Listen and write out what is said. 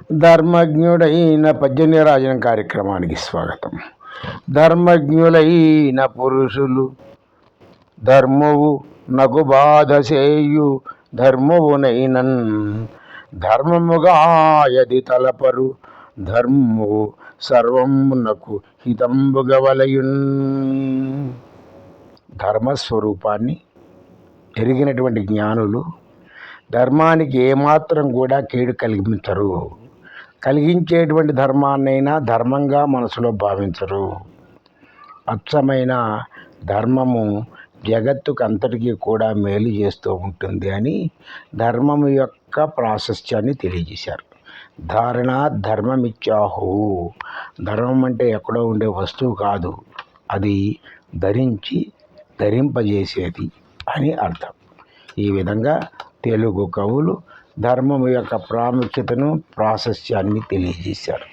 ధర్మజ్ఞుడైన పద్యనిరాజనం కార్యక్రమానికి స్వాగతం. ధర్మజ్ఞులైన పురుషులు ధర్మవు నగు బాధ చేయు ధర్మవునైనన్ ధర్మముగాయది తలపరు ధర్మము సర్వమునకు హితంబుగవలయున్. ధర్మస్వరూపాన్ని ఎరిగినటువంటి జ్ఞానులు ధర్మానికి ఏమాత్రం కూడా కీడు కలిగించరు. కలిగించేటువంటి ధర్మాన్నైనా ధర్మంగా మనసులో భావించరు. అచ్చమైన ధర్మము జగత్తుకు అంతటికీ కూడా మేలు చేస్తూ ఉంటుంది అని ధర్మము యొక్క ప్రాశస్త్యాన్ని తెలియజేశారు. ధారణ ధర్మమిచ్చాహు. ధర్మం అంటే ఎక్కడో ఉండే వస్తువు కాదు, అది ధరింపజేసేది అని అర్థం. ఈ విధంగా తెలుగు కవులు ధర్మం యొక్క ప్రాముఖ్యతను ప్రాశస్త్యాన్ని తెలియజేశారు.